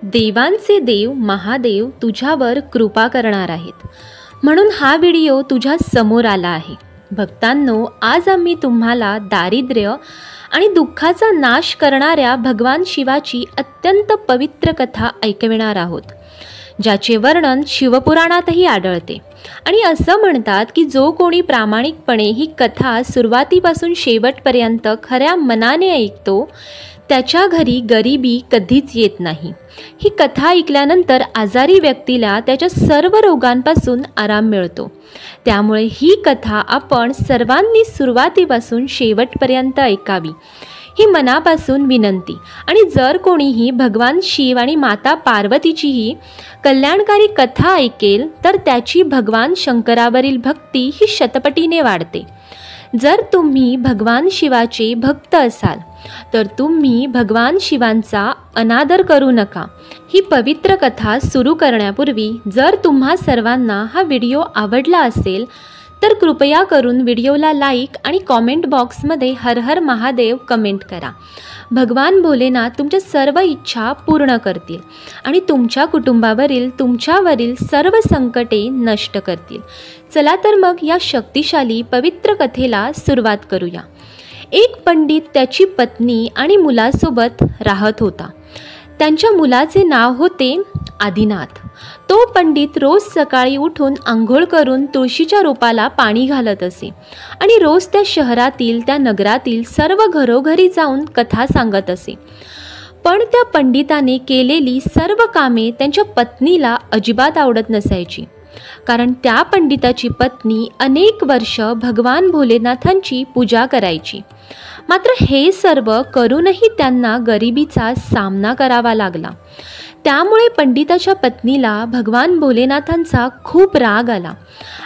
देवांचे देव महादेव तुझ्यावर कृपा करणार आहेत, म्हणून हा व्हिडिओ तुझ्या समोर आला आहे। भक्तांनो, आज आम्ही तुम्हाला दारिद्र्य आणि दुःखाचा नाश करणाऱ्या भगवान शिवाची अत्यंत पवित्र कथा ऐकविणार आहोत, ज्याचे वर्णन शिवपुराणातही आढळते। आणि असं म्हणतात की जो कोणी प्रामाणिकपणे ही कथा सुरुवातीपासून शेवटपर्यंत खऱ्या मनाने ऐकतो त्याच्या घरी गरिबी कधीच येत नाही। ही कथा ऐकल्यानंतर आजारी व्यक्तीला त्याच्या सर्व रोगांपासून आराम मिळतो। त्यामुळे ही कथा आपण सर्वांनी सुरुवातीपासून शेवटपर्यंत ऐकावी ही मनापासून विनंती। आणि जर कोणीही भगवान शिव आणि माता पार्वतीचीही कल्याणकारी कथा ऐकेल तर त्याची भगवान शंकरावरील भक्ती ही शतपटीने वाढते। जर तुम्ही भगवान शिवाचे भक्त असाल तर तुम्ही भगवान शिवांचा अनादर करू नका। ही पवित्र कथा सुरू करण्यापूर्वी जर तुम्हा सर्वांना हा व्हिडिओ आवडला असेल तर कृपया करून व्हिडिओला लाईक आणि कॉमेंट बॉक्समध्ये हर हर महादेव कमेंट करा। भगवान भोलेनाथ तुमच्या सर्व इच्छा पूर्ण करतील आणि तुमच्या कुटुंबावरील तुमच्यावरील सर्व संकटे नष्ट करतील। चला तर मग या शक्तिशाली पवित्र कथेला सुरुवात करूया। एक पंडित त्याची पत्नी आणि मुलासोबत राहत होता। त्यांच्या मुलाचे नाव होते आदिनाथ। तो पंडित रोज सकाळी उठून आंघोळ करून तुळशीच्या रोपाला पाणी घालत असे आणि रोज त्या शहरातील त्या नगरातील सर्व घरोघरी जाऊन कथा सांगत असे। पण त्या पंडिताने केलेली सर्व कामे त्यांच्या पत्नीला अजिबात आवडत नसायची, कारण त्या पंडिताची पत्नी अनेक वर्ष भगवान भोलेनाथांची पूजा करायची। मात्र हे सर्व करूनही त्यांना गरिबीचा सामना करावा लागला। त्यामुळे पंडिताच्या पत्नीला भगवान भोलेनाथांचा खूप राग आला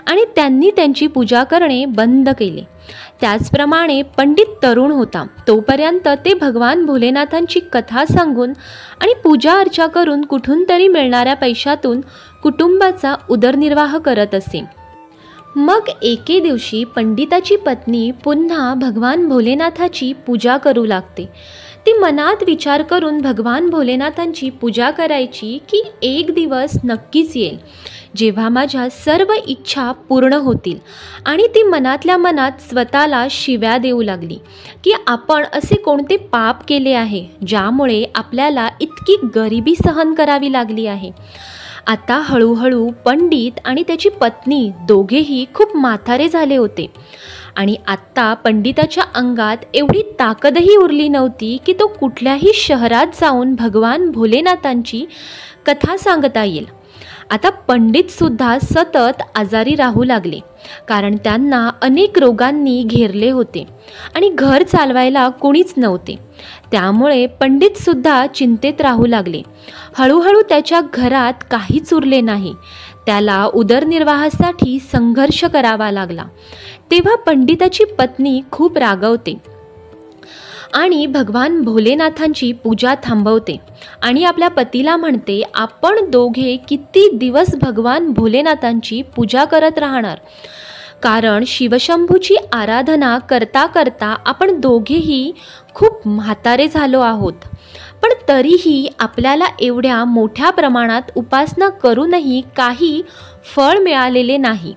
आणि त्यांनी त्यांची पूजा करणे बंद केले। त्याचप्रमाणे पंडित तरुण होता तोपर्यंत ते भगवान भोलेनाथांची कथा सांगून आणि पूजा अर्चा करून कुठून तरी मिळणाऱ्या पैशातून कुटुंबाचा उदरनिर्वाह करत असे। मग एके दिवशी पंडिताची पत्नी पुन्हा भगवान भोलेनाथाची पूजा करू लागते। ती मनात विचार करून भगवान भोलेनाथांची पूजा करायची की एक दिवस नक्कीच येईल जेव्हा माझ्या सर्व इच्छा पूर्ण होतील। आणि ती मनातल्या मनात स्वतःला शिव्या देऊ लागली की आपण असे कोणते पाप केले आहे ज्यामुळे आपल्याला इतकी गरिबी सहन करावी लागली आहे। आता हळूहळू पंडित आणि त्याची पत्नी दोघेही खूप म्हातारे झाले होते आणि आत्ता पंडिताच्या अंगात एवढी ताकदही उरली नव्हती की तो कुठल्याही शहरात जाऊन भगवान भोलेनाथांची कथा सांगता येईल। आता पंडितसुद्धा सतत आजारी राहू लागले, कारण त्यांना अनेक रोगांनी घेरले होते आणि घर चालवायला कोणीच नव्हते। त्यामुळे पंडितसुद्धा चिंतेत राहू लागले। हळूहळू त्याच्या घरात काहीच उरले नाही। त्याला उदरनिर्वाहासाठी संघर्ष करावा लागला। तेव्हा पंडिताची पत्नी खूप रागवते आणि भगवान भोलेनाथांची पूजा थांबवते आणि आपल्या पतीला म्हणते, आपण दोघे किती दिवस भगवान भोलेनाथांची पूजा करत राहणार, कारण शिवशंभूची आराधना करता करता आपण दोघेही खूप म्हातारे झालो आहोत। पण तरीही आपल्याला एवढ्या मोठ्या प्रमाणात उपासना करूनही काही फळ मिळालेले नाही।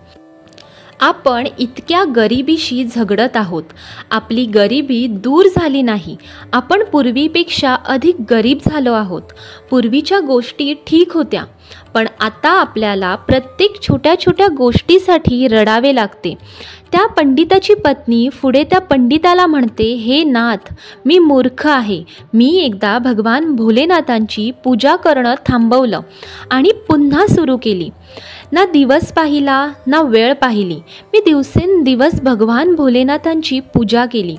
आपण इतक्या गरिबीशी झगडत आहोत, आपली गरिबी दूर झाली नाही, आपण पूर्वीपेक्षा अधिक गरीब झालो आहोत। पूर्वीच्या गोष्टी ठीक होत्या, पण आता आपल्याला प्रत्येक छोट्या छोट्या गोष्टीसाठी रडावे लागते। त्या पंडिताची पत्नी पुढे त्या पंडिताला म्हणते, हे नाथ, मी मूर्ख आहे। मी एकदा भगवान भोलेनाथांची पूजा करणं थांबवलं आणि पुन्हा सुरू केली। ना दिवस पाहिला ना वेळ पाहिली, मी दिवसेंदिवस भगवान भोलेनाथांची पूजा केली,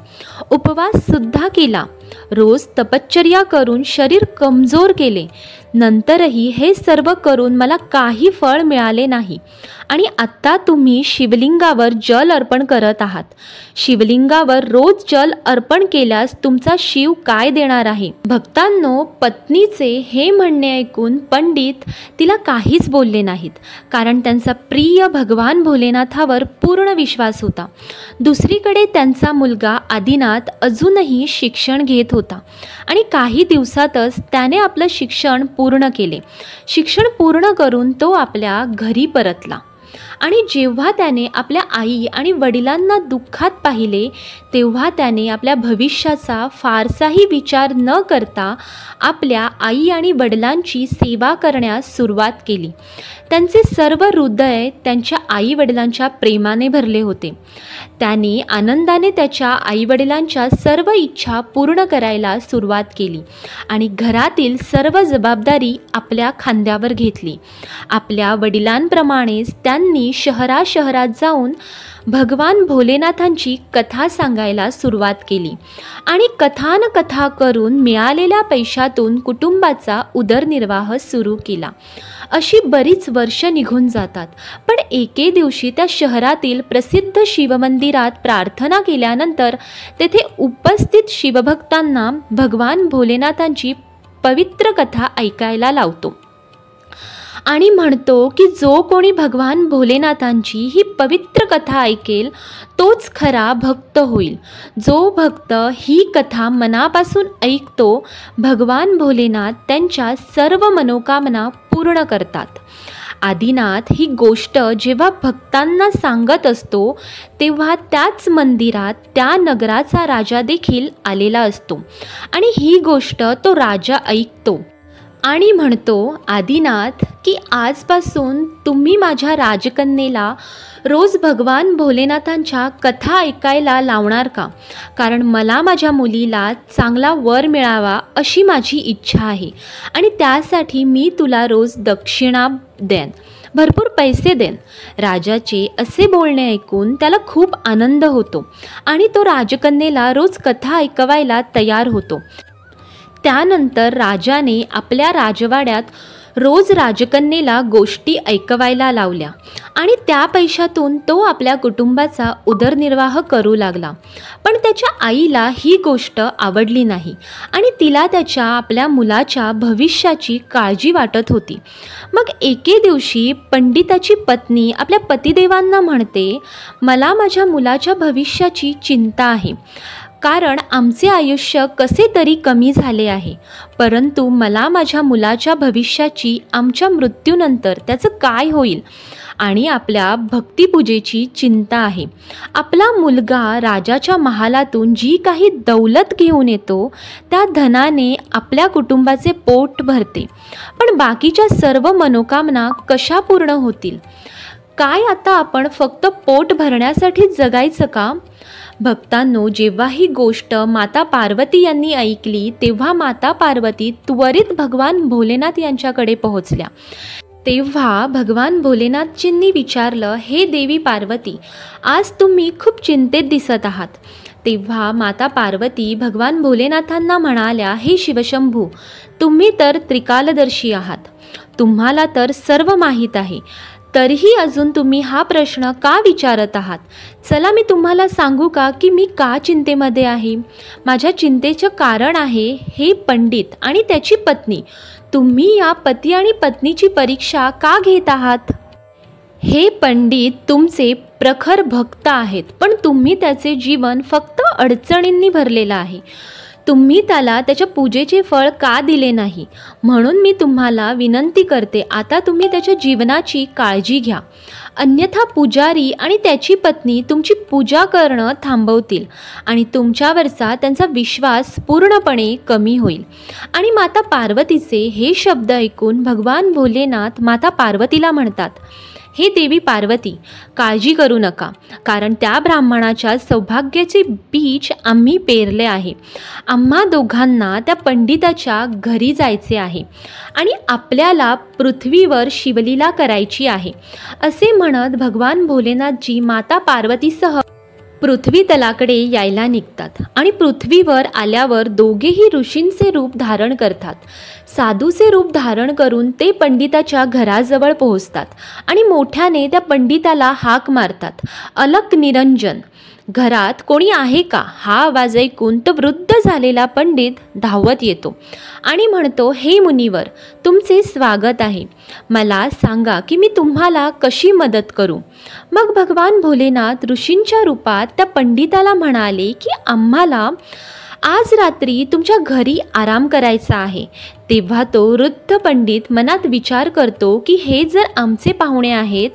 उपवाससुद्धा केला, रोज तपश्चर्या करून शरीर कमजोर केले। नंतरही हे सर्व करून मला काही फळ मिळाले नाही आणि आत्ता तुम्ही शिवलिंगावर जल अर्पण करत आहात। शिवलिंगावर रोज जल अर्पण केल्यास तुमचा शिव काय देणार आहे? भक्तांनो, पत्नीचे हे म्हणणे ऐकून पंडित तिला काहीच बोलले नाहीत, कारण त्यांचा प्रिय भगवान भोलेनाथावर पूर्ण विश्वास होता। दुसरीकडे त्यांचा मुलगा आदिनाथ अजूनही शिक्षण घेत घेत होता आणि काही दिवसातच त्याने आपलं शिक्षण पूर्ण केले. शिक्षण पूर्ण करून तो आपल्या घरी परतला आणि जेव्हा त्याने आपल्या आई आणि वडिलांना दुःखात पाहिले तेव्हा त्याने आपल्या भविष्याचा फारसाही विचार न करता आपल्या आई आणि वडिलांची सेवा करण्यास सुरुवात केली. त्यांचे सर्व हृदय त्यांच्या आई वडिलांच्या प्रेमाने भरले होते. त्याने आनंदाने त्याच्या आईवडिलांच्या सर्व इच्छा पूर्ण करायला सुरुवात केली आणि घरातील सर्व जबाबदारी आपल्या खांद्यावर घेतली. आपल्या वडिलांप्रमाणेच त्यांनी शहरात जाऊन भगवान भोलेनाथांची कथा सांगायला सुरुवात केली आणि कथा करून मिळालेल्या पैशातून कुटुंबाचा उदरनिर्वाह सुरू केला. अशी बरीच वर्ष निघून जातात. पण एके दिवशी त्या शहरातील प्रसिद्ध शिवमंदिरात प्रार्थना केल्यानंतर तेथे उपस्थित शिवभक्तांना भगवान भोलेनाथांची पवित्र कथा ऐकायला लावतो आणि म्हणतो की जो कोणी भगवान भोलेनाथांची ही पवित्र कथा ऐकेल तोच खरा भक्त होईल. जो भक्त ही कथा मनापासून ऐकतो भगवान भोलेनाथ त्यांच्या सर्व मनोकामना पूर्ण करतात. आदिनाथ ही गोष्ट जेव्हा भक्तांना सांगत असतो तेव्हा त्याच मंदिरात त्या नगराचा राजा देखील आलेला असतो आणि ही गोष्ट तो राजा ऐकतो आणि म्हणतो, आदिनाथ की आजपासून तुम्ही माझ्या राजकन्येला रोज भगवान भोलेनाथांच्या कथा ऐकायला लावणार का? कारण मला माझ्या मुलीला चांगला वर मिळावा अशी माझी इच्छा आहे आणि त्यासाठी मी तुला रोज दक्षिणा देन, भरपूर पैसे देन. राजाचे असे बोलणे ऐकून त्याला खूप आनंद होतो आणि तो राजकन्येला रोज कथा ऐकवायला तयार होतो. त्यानंतर राजाने आपल्या राजवाड्यात रोज राजकन्येला गोष्टी ऐकवायला लावल्या आणि त्या पैशातून तो आपल्या कुटुंबाचा उदरनिर्वाह करू लागला. पण त्याच्या आईला ही गोष्ट आवडली नाही आणि तिला आपल्या मुलाच्या भविष्याची काळजी वाटत होती. मग एके दिवशी पंडिताची पत्नी आपल्या पतिदेवांना म्हणते, मला माझ्या मुलाच्या भविष्याची चिंता आहे कारण आमचे आयुष्य कसे तरी कमी झाले आहे, परंतु मला माझ्या मुलाच्या भविष्याची, आमच्या मृत्यूनंतर त्याचं काय होईल आणि आपल्या भक्तिपूजेची चिंता आहे. आपला मुलगा राजाच्या महालातून जी काही दौलत घेऊन येतो त्या धनाने आपल्या कुटुंबाचे पोट भरते, पण बाकीच्या सर्व मनोकामना कशा पूर्ण होतील? काय आता आपण फक्त पोट भरण्यासाठी जगायचं का? भक्तांनो, जेव्हा ही गोष्ट माता पार्वती यांनी ऐकली तेव्हा माता पार्वती त्वरित भगवान भोलेनाथ यांच्याकडे पोहोचल्या. तेव्हा भगवान भोलेनाथजींनी विचारलं, हे देवी पार्वती, आज तुम्ही खूप चिंतेत दिसत आहात. तेव्हा माता पार्वती भगवान भोलेनाथांना म्हणाल्या, हे शिवशंभू, तुम्ही तर त्रिकालदर्शी आहात, तुम्हाला तर सर्व माहीत आहे, तरीही अजून तुम्ही हा प्रश्न का विचारत आहात? चला मी तुम्हाला सांगू का की मी का चिंतेमध्ये आहे? माझ्या चिंतेचं कारण आहे हे पंडित आणि त्याची पत्नी. तुम्ही या पती आणि पत्नीची परीक्षा का घेत आहात? हे पंडित तुमचे प्रखर भक्त आहेत, पण तुम्ही त्याचे जीवन फक्त अडचणींनी भरलेलं आहे. तुम्ही त्याला त्याच्या पूजेचे फळ का दिले नाही? म्हणून मी तुम्हाला विनंती करते, आता तुम्ही त्याच्या जीवनाची काळजी घ्या, अन्यथा पुजारी आणि त्याची पत्नी तुमची पूजा करणं थांबवतील आणि तुमच्यावरचा त्यांचा विश्वास पूर्णपणे कमी होईल. आणि माता पार्वतीचे हे शब्द ऐकून भगवान भोलेनाथ माता पार्वतीला म्हणतात, हे देवी पार्वती, काळजी करू नका, कारण त्या ब्राह्मणाच्या सौभाग्याचे बीज आम्ही पेरले आहे. आम्हा दोघांना त्या पंडिताच्या घरी जायचे आहे आणि आपल्याला पृथ्वीवर शिवलीला करायची आहे. असे म्हणत भगवान भोलेनाथजी माता पार्वतीसह पृथ्वी तलाकडे यायला निघतात आणि पृथ्वीवर आल्यावर दोघेही ऋषींचे रूप धारण करतात. साधूचे रूप धारण करून ते पंडिताच्या घराजवळ पोहोचतात आणि मोठ्याने त्या पंडिताला हाक मारतात, अलक निरंजन, घरात कोणी आहे का? हा आवाज ऐकून तो वृद्ध झालेला पंडित धावत येतो आणि म्हणतो, हे मुनिवर, तुमचे स्वागत आहे. मला सांगा की मी तुम्हाला कशी मदत करू? मग भगवान भोलेनाथ ऋषींच्या रूपात त्या पंडिताला म्हणाले की आम्हाला आज रात्री तुमच्या घरी आराम करायचा आहे. तेव्हा तो वृद्ध पंडित मनात विचार करतो की हे जर आमचे पाहुणे आहेत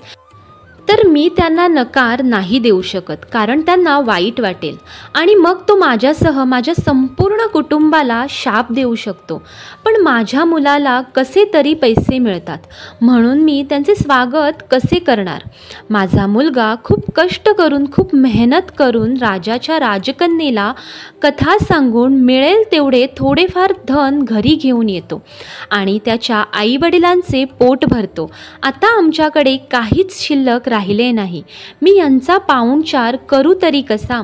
तर मी त्यांना नकार नाही देऊ शकत, कारण त्यांना वाईट वाटेल आणि मग तो माझ्यासह माझ्या संपूर्ण कुटुंबाला शाप देऊ शकतो. पण माझ्या मुलाला कसे तरी पैसे मिळतात, म्हणून मी त्यांचे स्वागत कसे करणार? माझा मुलगा खूप कष्ट करून, खूप मेहनत करून राजाच्या राजकन्येला कथा सांगून मिळेल तेवढे थोडेफार धन घरी घेऊन येतो आणि त्याच्या आईवडिलांचे पोट भरतो. आता आमच्याकडे काहीच शिल्लक राहिले नाही. मी यांचा पाहुणचार करू तरी कसा?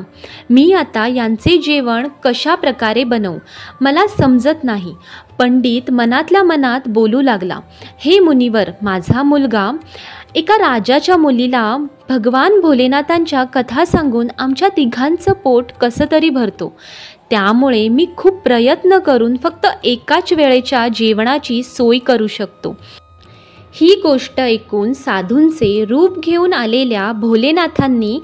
मी आता यांचे जेवण कशा प्रकारे बनवू? मला समजत नाही. पंडित मनातल्या मनात बोलू लागला, हे मुनिवर, माझा मुलगा एका राजाच्या मुलीला भगवान भोलेनाथांच्या कथा सांगून आमच्या तिघांचं पोट कसं तरी भरतो. त्यामुळे मी खूप प्रयत्न करून फक्त एकाच वेळेच्या जेवणाची सोय करू शकतो. ही गोष्ट ऐकून साधूंचे रूप घेऊन आलेल्या भोलेनाथांनी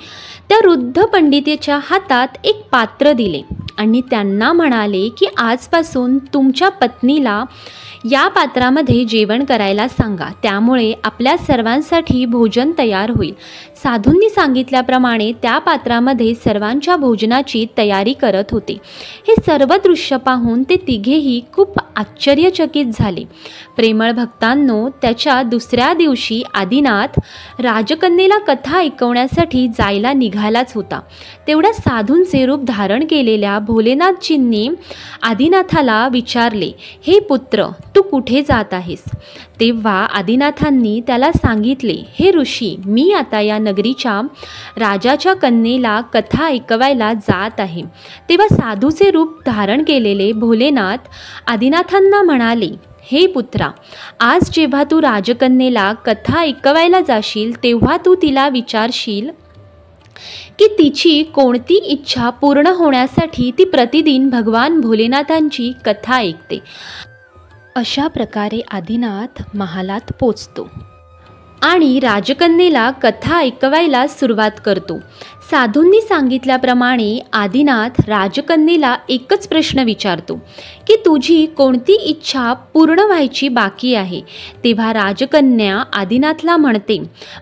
त्या वृद्ध पंडितेच्या हातात एक पात्र दिले आणि त्यांना म्हणाले की आजपासून तुमच्या पत्नीला या पात्रामध्ये जेवण करायला सांगा, त्यामुळे आपल्या सर्वांसाठी भोजन तयार होईल. साधूंनी सांगितल्याप्रमाणे त्या पात्रामध्ये सर्वांच्या भोजनाची तयारी करत होते. हे सर्व दृश्य पाहून ते तिघेही खूप आश्चर्यचकित झाले. प्रेमळ भक्तांनो, त्याच्या दुसऱ्या दिवशी आदिनाथ राजकन्येला कथा ऐकवण्यासाठी जायला निघालाच होता. तेवढ्या साधूंचे रूप धारण केलेल्या भोलेनाथजींनी आदिनाथाला विचारले, हे पुत्र, तू कुठे जात आहेस? तेव्हा आदिनाथांनी त्याला सांगितले, हे ऋषी, मी आता या नगरीच्या राजाच्या कन्येला कथा ऐकवायला जात आहे. तेव्हा साधूचे रूप धारण केलेले भोलेनाथ आदिनाथांना म्हणाले, हे पुत्रा, आज जेव्हा तू राजकन्येला कथा ऐकवायला जाशील तेव्हा तू तिला विचारशील की तिची कोणती इच्छा पूर्ण होण्यासाठी ती प्रतिदिन भगवान भोलेनाथांची कथा ऐकते. अशा प्रकारे आदिनाथ महालात पोचतो आणि राजकन्येला कथा ऐकवायला सुरुवात करतो. साधूंनी सांगितल्याप्रमाणे आदिनाथ राजकन्येला एकच प्रश्न विचारतो की तुझी कोणती इच्छा पूर्ण व्हायची बाकी आहे? तेव्हा राजकन्या आदिनाथला म्हणते,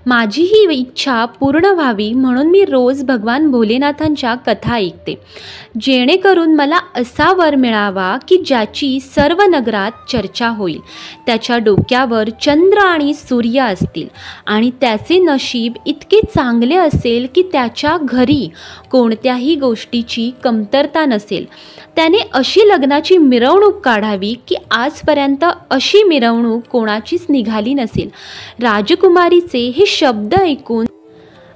माझी ही इच्छा पूर्ण व्हावी म्हणून मी रोज भगवान भोलेनाथांच्या कथा ऐकते, जेणेकरून मला असा वर मिळावा की ज्याची सर्व नगरात चर्चा होईल. त्याच्या डोक्यावर चंद्र आणि सूर्य असतील आणि त्याचे नशीब इतके चांगले असेल की त्याच्या घरी कोणत्याही गोष्टीची कमतरता नसेल. त्याने अशी लग्नाची मिरवणूक काढावी की आजपर्यंत अशी मिरवणूक कोणाचीच निघाली नसेल. राजकुमारीचे हे शब्द ऐकून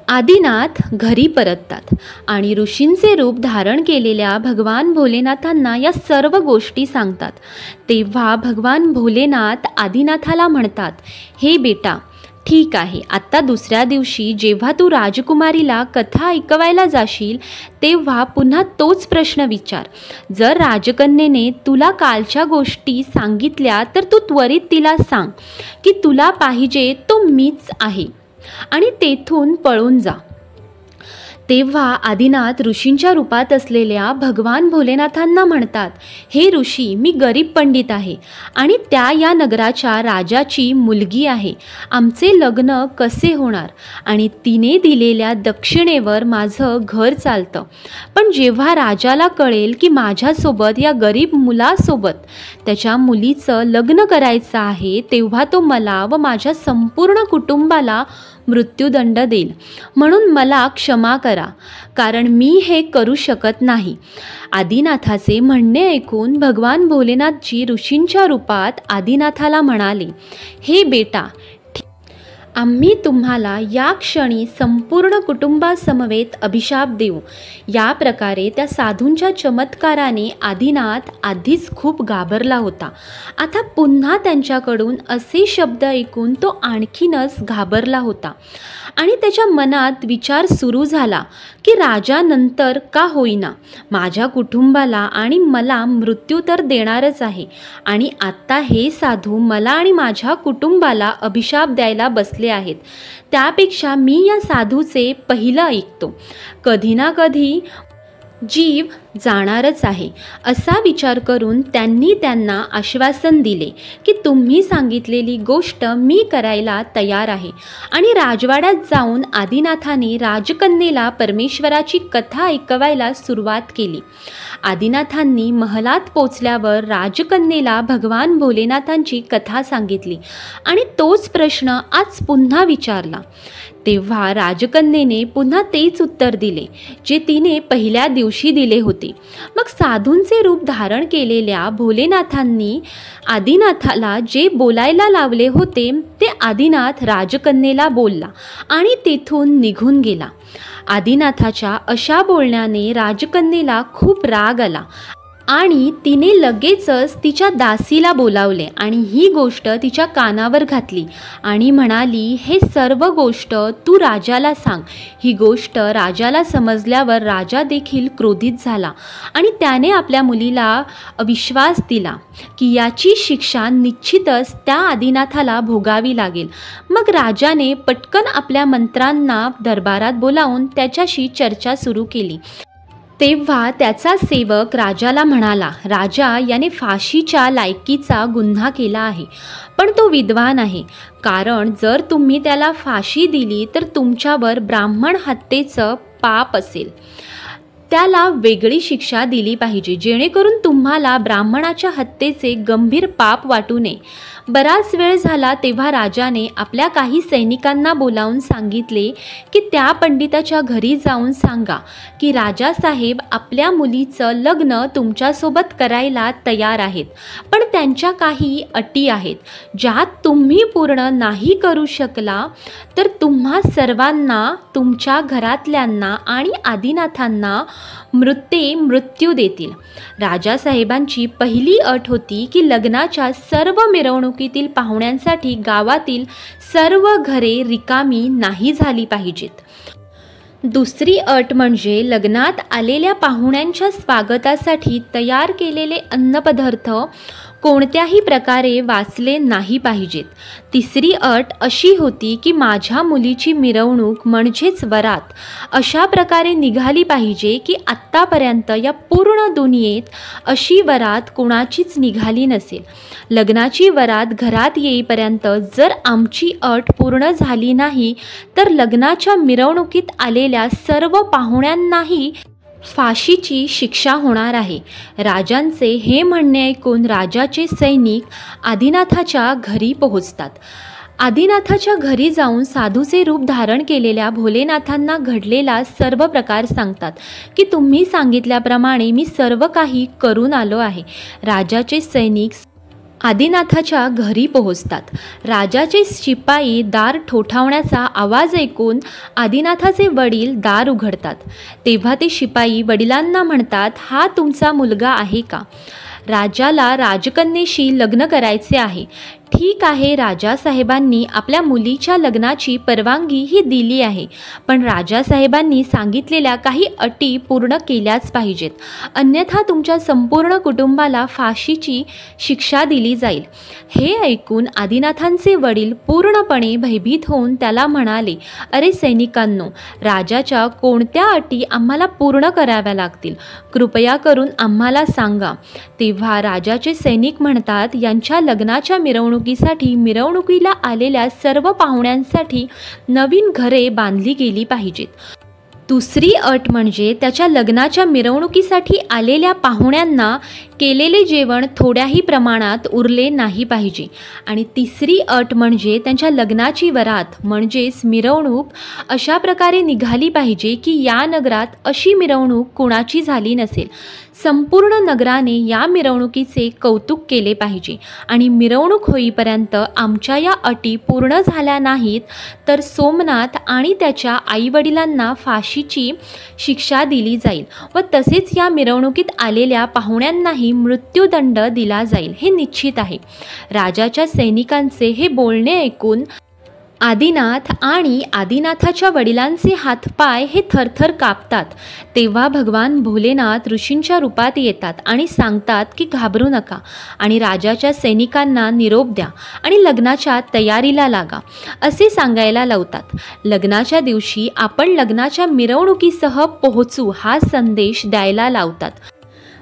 आदिनाथ घरी परततात आणि ऋषींचे रूप धारण केलेल्या भगवान भोलेनाथांना या सर्व गोष्टी सांगतात. तेव्हा भगवान भोलेनाथ आदिनाथाला म्हणतात, हे बेटा, ठीक आहे, आत्ता दुसऱ्या दिवशी जेव्हा तू राजकुमारीला कथा ऐकवायला जाशील तेव्हा पुन्हा तोच प्रश्न विचार. जर राजकन्येने तुला कालच्या गोष्टी सांगितल्या तर तू त्वरित तिला सांग की तुला पाहिजे तो मीच आहे आणि तेथून पळून जा. तेव्हा आदिनाथ ऋषींच्या रूपात असलेल्या भगवान भोलेनाथांना म्हणतात, हे ऋषी, मी गरीब पंडित आहे आणि त्या या नगराच्या राजाची मुलगी आहे. आमचे लग्न कसे होणार आणि तिने दिलेल्या दक्षिणेवर माझं घर चालतं. पण जेव्हा राजाला कळेल की माझ्यासोबत या गरीब मुलासोबत त्याच्या मुलीचं लग्न करायचं आहे तेव्हा तो मला व माझ्या संपूर्ण कुटुंबाला मृत्यूदंड देईल. म्हणून मला क्षमा करा, कारण मी हे करू शकत नाही. आदिनाथाचे म्हणणे ऐकून भगवान भोलेनाथजी ऋषींच्या रूपात आदिनाथाला म्हणाले, हे बेटा, आम्ही तुम्हाला या क्षणी संपूर्ण कुटुंबासमवेत अभिशाप देऊ. या प्रकारे त्या साधूंच्या चमत्काराने आदिनाथ आधीच खूप घाबरला होता. आता पुन्हा त्यांच्याकडून असे शब्द ऐकून तो आणखीनच घाबरला होता आणि त्याच्या मनात विचार सुरू झाला की राजा नंतर का होईना माझ्या कुटुंबाला आणि मला मृत्यू तर देणारच आहे आणि आत्ता हे साधू मला आणि माझ्या कुटुंबाला अभिशाप द्यायला बसले आहेत. त्यापेक्षा मी या साधूचे पहिलं ऐकतो. कधी ना कधी जीव जाणारच आहे असा विचार करून त्यांनी त्यांना आश्वासन दिले की तुम्ही सांगितलेली गोष्ट मी करायला तयार आहे. आणि राजवाड्यात जाऊन आदिनाथाने राजकन्येला परमेश्वराची कथा ऐकवायला सुरुवात केली. आदिनाथांनी महलात पोचल्यावर राजकन्येला भगवान भोलेनाथांची कथा सांगितली आणि तोच प्रश्न आज पुन्हा विचारला. तेव्हा राजकन्येने पुन्हा तेच उत्तर दिले जे तिने पहिल्या दिवशी दिले होते. मग साधूंचे रूप धारण केलेल्या भोलेनाथांनी आदिनाथाला जे बोलायला लावले होते ते आदिनाथ राजकन्येला बोलला आणि तेथून निघून गेला. आदिनाथाच्या अशा बोलण्याने राजकन्येला खूप राग आला आणि तिने लगेचच तिच्या दासीला बोलावले आणि ही गोष्ट तिच्या कानावर घातली आणि म्हणाली, हे सर्व गोष्ट तू राजाला सांग. ही गोष्ट राजाला समजल्यावर राजा देखील क्रोधित झाला आणि त्याने आपल्या मुलीला विश्वास दिला की याची शिक्षा निश्चितच त्या आदिनाथाला भोगावी लागेल. मग राजाने पटकन आपल्या मंत्र्यांना दरबारात बोलावून त्याच्याशी चर्चा सुरू केली. तेव्हा त्याचा सेवक राजाला म्हणाला, राजा याने फाशीच्या लायकीचा गुन्हा केला आहे, पण तो विद्वान आहे. कारण जर तुम्ही त्याला फाशी दिली तर तुमच्यावर ब्राह्मण हत्येचं पाप असेल. त्याला वेगळी शिक्षा दिली पाहिजे जेणेकरून तुम्हाला ब्राह्मणाच्या हत्येचे गंभीर पाप वाटू नये. बराच वेळ झाला तेव्हा राजाने आपल्या काही सैनिकांना बोलावून सांगितले की त्या पंडिताच्या घरी जाऊन सांगा की राजासाहेब आपल्या मुलीचं लग्न तुमच्यासोबत करायला तयार आहेत, पण त्यांच्या काही अटी आहेत ज्यात तुम्ही पूर्ण नाही करू शकला तर तुम्हा सर्वांना, तुमच्या घरातल्यांना आणि आदिनाथांना मृत्यू देतील. राजासाहेबांची पहिली अट होती की लग्नाच्या सर्व मिरवणुकीतील पाहुण्यांसाठी गावातील सर्व घरे रिकामी नाही झाली पाहिजेत. दुसरी अट म्हणजे लग्नात आलेल्या पाहुण्यांच्या स्वागतासाठी तयार केलेले अन्नपदार्थ कोणत्याही प्रकारे वाचले नाही पाहिजेत. तिसरी अट अशी होती की माझ्या मुलीची मिरवणूक म्हणजेच वरात अशा प्रकारे निघाली पाहिजे की आत्तापर्यंत या पूर्ण दुनियेत अशी वरात कोणाचीच निघाली नसेल. लग्नाची वरात घरात येईपर्यंत जर आमची अट पूर्ण झाली नाही तर लग्नाच्या मिरवणुकीत आलेल्या सर्व पाहुण्यांनाही फाशीची शिक्षा होणार आहे. राजांचे हे म्हणणे ऐकून राजाचे सैनिक आदिनाथाच्या घरी पोहोचतात. आदिनाथाच्या घरी जाऊन साधूचे रूप धारण केलेल्या भोलेनाथांना घडलेला सर्व प्रकार सांगतात की तुम्ही सांगितल्याप्रमाणे मी सर्व काही करून आलो आहे. राजाचे सैनिक आदिनाथाच्या घरी पोहोचतात. राजाचे शिपाई दार ठोठावण्याचा आवाज ऐकून आदिनाथाचे वडील दार उघडतात. तेव्हा ते शिपाई वडिलांना म्हणतात, हा तुमचा मुलगा आहे का? राजाला राजकन्येशी लग्न करायचे आहे. ठीक आहे, राजासाहेबांनी आपल्या मुलीच्या लग्नाची परवानगी ही दिली आहे, पण राजासाहेबांनी सांगितलेल्या काही अटी पूर्ण केल्याच पाहिजेत, अन्यथा तुमच्या संपूर्ण कुटुंबाला फाशीची शिक्षा दिली जाईल. हे ऐकून आदिनाथांचे वडील पूर्णपणे भयभीत होऊन त्याला म्हणाले, अरे सैनिकांनो, राजाच्या कोणत्या अटी आम्हाला पूर्ण कराव्या लागतील? कृपया करून आम्हाला सांगा. तेव्हा राजाचे सैनिक म्हणतात, यांच्या लग्नाच्या मिरवणुकीला आलेल्या सर्व पाहुण्यांसाठी नवीन घरे बांधली गेली पाहिजेत. दुसरी अट म्हणजे त्याच्या लग्नाच्या मिरवणुकीसाठी आलेल्या पाहुण्यांना केलेले जेवण थोड्याही प्रमाणात उरले नाही पाहिजे. आणि तिसरी अट म्हणजे त्यांच्या लग्नाची वरात म्हणजेच मिरवणूक अशा प्रकारे निघाली पाहिजे की या नगरात अशी मिरवणूक कुणाची झाली नसेल. संपूर्ण नगराने या मिरवणुकीचे कौतुक केले पाहिजे आणि मिरवणूक होईपर्यंत आमच्या या अटी पूर्ण झाल्या नाहीत तर सोमनाथ आणि त्याच्या आईवडिलांना फाशीची शिक्षा दिली जाईल व तसेच या मिरवणुकीत आलेल्या पाहुण्यांनाही मृत्यूदंड दिला जाईल हे निश्चित आहे. राजाच्या सैनिकांचे हे बोलणे ऐकून आदिनाथ आणि आदिनाथाच्या वडिलांचे हातपाय हे थरथर कापतात. तेव्हा भगवान भोलेनाथ ऋषींच्या रूपात येतात आणि सांगतात की घाबरू नका आणि राजाच्या सैनिकांना निरोप द्या आणि लग्नाच्या तयारीला लागा असे सांगायला लावतात. लग्नाच्या दिवशी आपण लग्नाच्या मिरवणुकीसह पोहोचू हा संदेश द्यायला लावतात.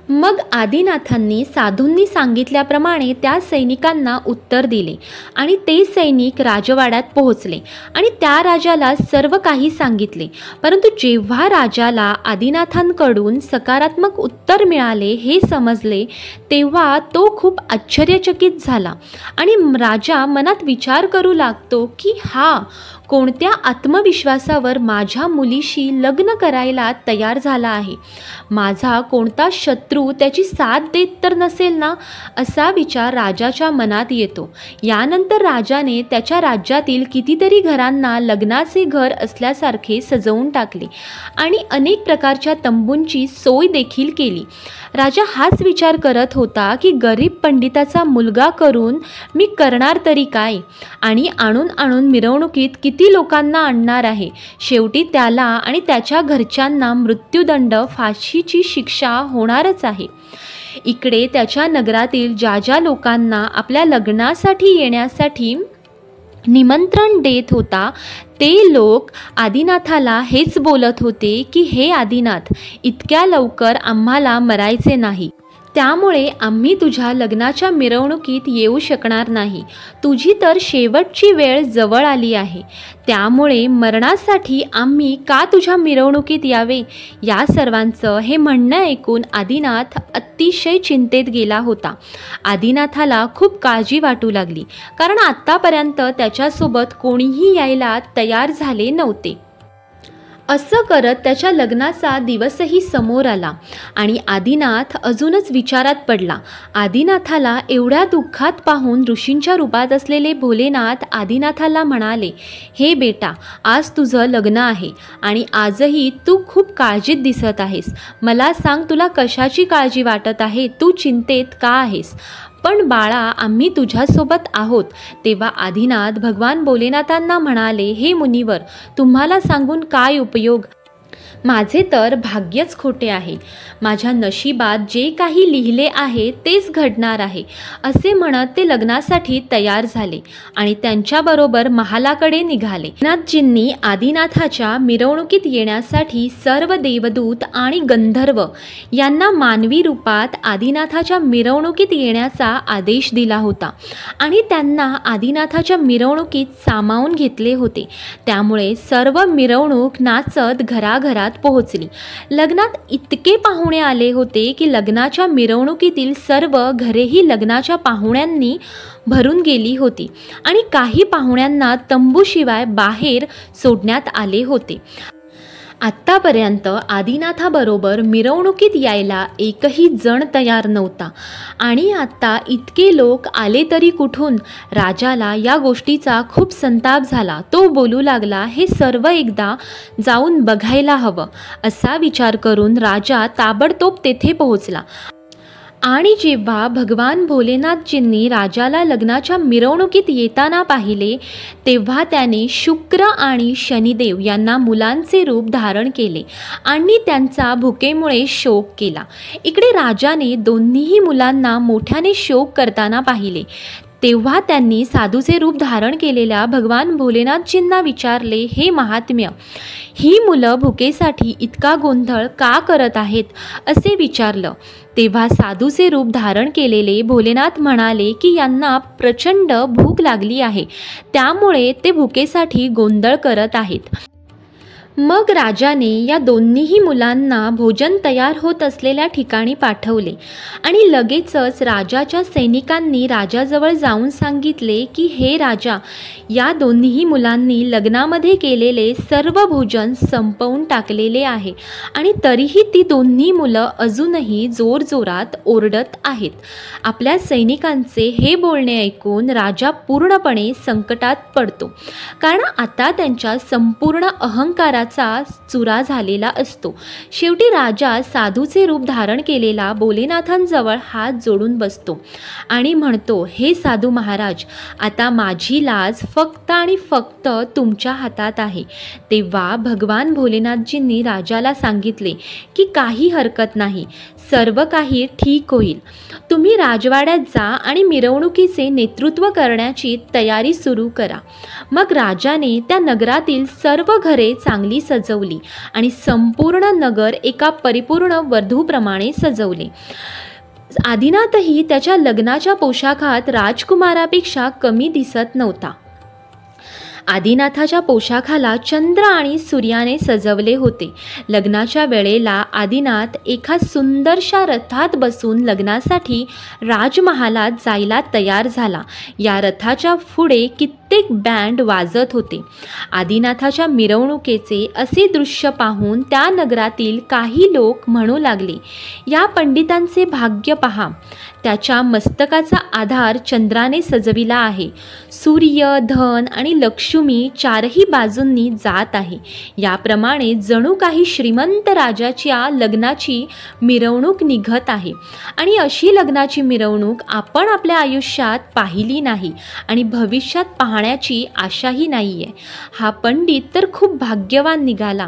मग आदिनाथांनी साधूंनी सांगितल्याप्रमाणे त्या सैनिकांना उत्तर दिले आणि ते सैनिक राजवाड्यात पोहोचले आणि त्या राजाला सर्व काही सांगितले. परंतु जेव्हा राजाला आदिनाथांकडून सकारात्मक उत्तर मिळाले हे समजले तेव्हा तो खूप आश्चर्यचकित झाला आणि राजा मनात विचार करू लागतो की हा कोणत्या आत्मविश्वासावर माझ्या मुलीशी लग्न करायला तयार झाला आहे. माझा कोणता शत्रू त्याची साथ देत तर नसेल ना, असा विचार राजाच्या मनात येतो. यानंतर राजाने त्याच्या राज्यातील कितीतरी घरांना लग्नाचे घर असल्यासारखे सजवून टाकले आणि अनेक प्रकारच्या तंबूंची सोय देखील केली. राजा हाच विचार करत होता की गरीब पंडिताचा मुलगा करून मी करणार तरी काय आणि आणून मिरवणुकीत किती लोकांना आणणार आहे. शेवटी त्याला आणि त्याच्या घरच्यांना मृत्यूदंड, फाशीची शिक्षा होणारच आहे. इकडे त्याच्या नगरातील ज्या लोकांना आपल्या लग्नासाठी येण्यासाठी निमंत्रण देत होता ते लोक आदिनाथाला हेच बोलत होते की हे आदिनाथ, इतक्या लवकर आम्हाला मरायचे नाही, त्यामुळे आम्ही तुझ्या लग्नाच्या मिरवणुकीत येऊ शकणार नाही. तुझी तर शेवटची वेळ जवळ आली आहे, त्यामुळे मरणासाठी आम्ही का तुझ्या मिरवणुकीत यावे. या सर्वांचं हे म्हणणं ऐकून आदिनाथ अतिशय चिंतेत गेला होता. आदिनाथाला खूप काळजी वाटू लागली, कारण आत्तापर्यंत त्याच्यासोबत कोणीही यायला तयार झाले नव्हते. असं करत त्याच्या लग्नाचा दिवसही समोर आला आणि आदिनाथ अजूनच विचारात पडला. आदिनाथाला एवढ्या दुःखात पाहून ऋषींच्या रूपात असलेले भोलेनाथ आदिनाथाला म्हणाले, हे बेटा, आज तुझं लग्न आहे आणि आजही तू खूप काळजीत दिसत आहेस. मला सांग, तुला कशाची काळजी वाटत आहे? तू चिंतेत का आहेस? पण बाळा, आम्ही तुझ्यासोबत आहोत. तेव्हा आदिनाथ भगवान भोलेनाथांना म्हणाले, हे मुनिवर, तुम्हाला सांगून काय उपयोग? माझे तर भाग्यच खोटे आहे. माझ्या नशिबात जे काही लिहिले आहे तेच घडणार आहे, असे म्हणत ते लग्नासाठी तयार झाले आणि त्यांच्याबरोबर महालाकडे निघाले. नाथजींनी आदिनाथाच्या मिरवणुकीत येण्यासाठी सर्व देवदूत आणि गंधर्व यांना मानवी रूपात आदिनाथाच्या मिरवणुकीत येण्याचा आदेश दिला होता आणि त्यांना आदिनाथाच्या मिरवणुकीत सामावून घेतले होते. त्यामुळे सर्व मिरवणूक नाचत घराघरात पोहोचली. लग्नात इतके पाहुणे आले होते की लग्नाच्या मिरवणुकीतील सर्व घरेही लग्नाच्या पाहुण्यांनी भरून गेली होती आणि काही पाहुण्यांना तंबूशिवाय बाहेर सोडण्यात आले होते. आत्तापर्यंत आदिनाथाबरोबर मिरवणुकीत यायला एकही जण तयार नव्हता आणि आत्ता इतके लोक आले तरी कुठून? राजाला या गोष्टीचा खूप संताप झाला. तो बोलू लागला, हे सर्व एकदा जाऊन बघायला हवं. असा विचार करून राजा ताबडतोब तेथे पोहोचला आणि जेव्हा भगवान भोलेनाथजींनी राजाला लग्नाच्या मिरवणुकीत येताना पाहिले तेव्हा त्याने शुक्र आणि शनिदेव यांना मुलांचे रूप धारण केले आणि त्यांचा भुकेमुळे शोक केला. इकडे राजाने दोन्हीही मुलांना मोठ्याने शोक करताना पाहिले. तेव्हा त्यांनी साधूचे रूप धारण केलेल्या भगवान भोलेनाथजींना विचारले, हे महात्म्य, ही मुलं भुकेसाठी इतका गोंधळ का करत आहेत? असे विचारलं. तेव्हा साधूचे रूप धारण केलेले भोलेनाथ म्हणाले की यांना प्रचंड भूक लागली आहे, त्यामुळे ते भुकेसाठी गोंधळ करत आहेत. मग राजाने या दोन्हीही मुलांना भोजन तयार होत असलेल्या ठिकाणी पाठवले आणि लगेचच राजाच्या सैनिकांनी राजाजवळ जाऊन सांगितले की हे राजा, या दोन्हीही मुलांनी लग्नामध्ये केलेले सर्व भोजन संपवून टाकलेले आहे आणि तरीही ती दोन्ही मुलं अजूनही जोरजोरात ओरडत आहेत. आपल्या सैनिकांचे हे बोलणे ऐकून राजा पूर्णपणे संकटात पडतो, कारण आता त्यांच्या संपूर्ण अहंकाराचा चुरा झालेला असतो. शेवटी राजा साधूचे रूप धारण केलेला भोलेनाथांजवळ हात जोडून बसतो आणि म्हणतो, हे साधू महाराज, आता माझी लाज फक्त आणि फक्त तुमच्या हातात आहे. तेव्हा भगवान भोलेनाथजींनी राजाला सांगितले की काही हरकत नाही, सर्व काही ठीक होईल. तुम्ही राजवाड्यात जा आणि मिरवणुकीचे नेतृत्व करण्याची तयारी सुरू करा. मग राजाने त्या नगरातील सर्व घरे चांगली खोली सजवली आणि संपूर्ण नगर एका परिपूर्ण वधूप्रमाणे सजवले. आदिनाथही त्याच्या लग्नाच्या पोशाखात राजकुमारापेक्षा कमी दिसत नव्हता. आदिनाथाच्या पोशाखाला चंद्र आणि सूर्याने सजवले होते. लग्नाच्या वेळेला आदिनाथ एका सुंदरशा रथात बसून लग्नासाठी राजमहालात जायला तयार झाला. या रथाच्या पुढे कित्येक बँड वाजत होते. आदिनाथाच्या मिरवणुकीचे असे दृश्य पाहून त्या नगरातील काही लोक म्हणू लागले, या पंडितांचे भाग्य पहा, त्याच्या मस्तकाचा आधार चंद्राने सजविला आहे. सूर्य, धन आणि लक्ष्मी चारही बाजूंनी जात आहे. याप्रमाणे जणू काही श्रीमंत राजाच्या लग्नाची मिरवणूक निघत आहे. आणि अशी लग्नाची मिरवणूक आपण आपल्या आयुष्यात पाहिली नाही आणि भविष्यात पाहण्याची आशाही नाही आहे. हा पंडित तर खूप भाग्यवान निघाला.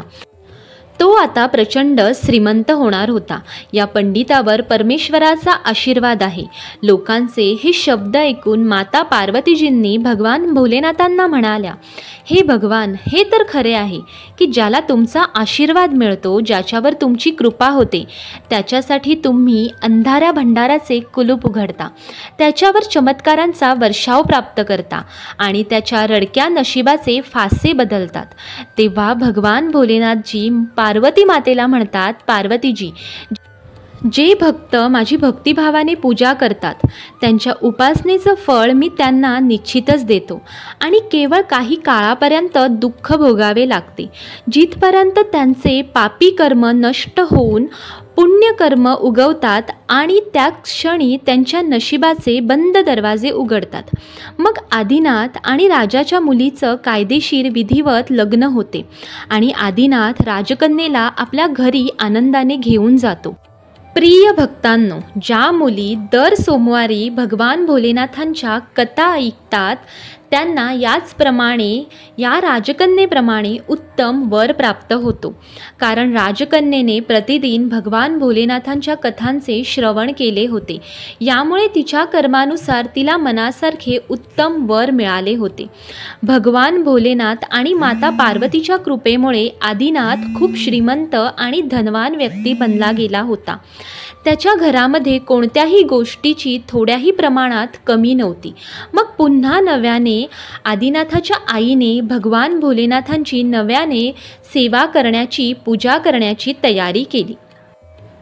तो आता प्रचंड श्रीमंत होणार होता. या पंडितावर परमेश्वराचा आशीर्वाद आहे. लोकांचे हे शब्द ऐकून माता पार्वतीजींनी भगवान भोलेनाथांना म्हणाल्या, हे भगवान, हे तर खरे आहे की ज्याला तुमचा आशीर्वाद मिळतो, ज्याच्यावर तुमची कृपा होते, त्याच्यासाठी तुम्ही अंधाऱ्या भंडाराचे कुलूप उघडता, त्याच्यावर चमत्कारांचा वर्षाव प्राप्त करता आणि त्याच्या रडक्या नशिबाचे फासे बदलतात. तेव्हा भगवान भोलेनाथजी पार्वती मातेला म्हणतात, पार्वतीजी, जे भक्त माझी भक्तिभावाने पूजा करतात त्यांच्या उपासनेचं फळ मी त्यांना निश्चितच देतो आणि केवळ काही काळापर्यंत दुःख भोगावे लागते. जिथपर्यंत त्यांचे पापी कर्म नष्ट होऊन पुण्यकर्म उगवतात आणि त्या क्षणी त्यांच्या नशिबाचे बंद दरवाजे उघडतात. मग आदिनाथ आणि राजाच्या मुलीचं कायदेशीर विधिवत लग्न होते आणि आदिनाथ राजकन्येला आपल्या घरी आनंदाने घेऊन जातो. प्रिय भक्तांनो, ज्या मुली दर सोमवारी भगवान भोलेनाथांच्या कथा ऐकतात त्यांना या राजकन्येप्रमाणे उत्तम वर प्राप्त होतो. कारण राजकन्येने प्रतिदिन भगवान भोलेनाथांच्या कथांचे श्रवण केले होते. यामुळे तिच्या कर्मानुसार तिला मनासारखे उत्तम वर मिळाले होते. भगवान भोलेनाथ आणि माता पार्वतीच्या कृपेमुळे आदिनाथ खूप श्रीमंत आणि धनवान व्यक्ती बनला गेला होता. त्याच्या घरामध्ये कोणत्याही गोष्टीची थोड्याही प्रमाणात कमी नव्हती. मग पुन्हा नव्याने आदिनाथाच्या आईने भगवान भोलेनाथांची नव्याने सेवा करण्याची, पूजा करण्याची तयारी केली.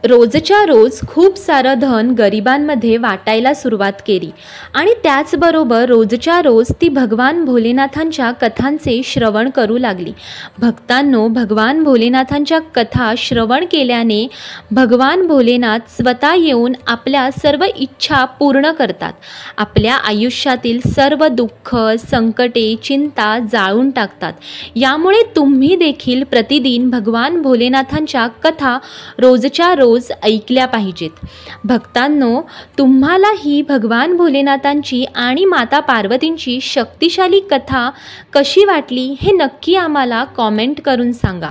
रोजच्या रोज खूप सारं धन गरिबांमध्ये वाटायला सुरुवात केली आणि त्याचबरोबर रोजच्या रोज ती भगवान भोलेनाथांच्या कथांचे श्रवण करू लागली. भक्तांनो, भगवान भोलेनाथांच्या कथा श्रवण केल्याने भगवान भोलेनाथ स्वतः येऊन आपल्या सर्व इच्छा पूर्ण करतात. आपल्या आयुष्यातील सर्व दुःख, संकटे, चिंता जाळून टाकतात. यामुळे तुम्ही देखील प्रतिदिन भगवान भोलेनाथांच्या कथा रोजच्या रोज ऐकल्या पाहिजेत. भक्तांनो, तुम्हाला ही भगवान भोलेनाथांची आणि माता पार्वतींची शक्तिशाली कथा कशी वाटली हे नक्की आम्हाला कॉमेंट करून सांगा.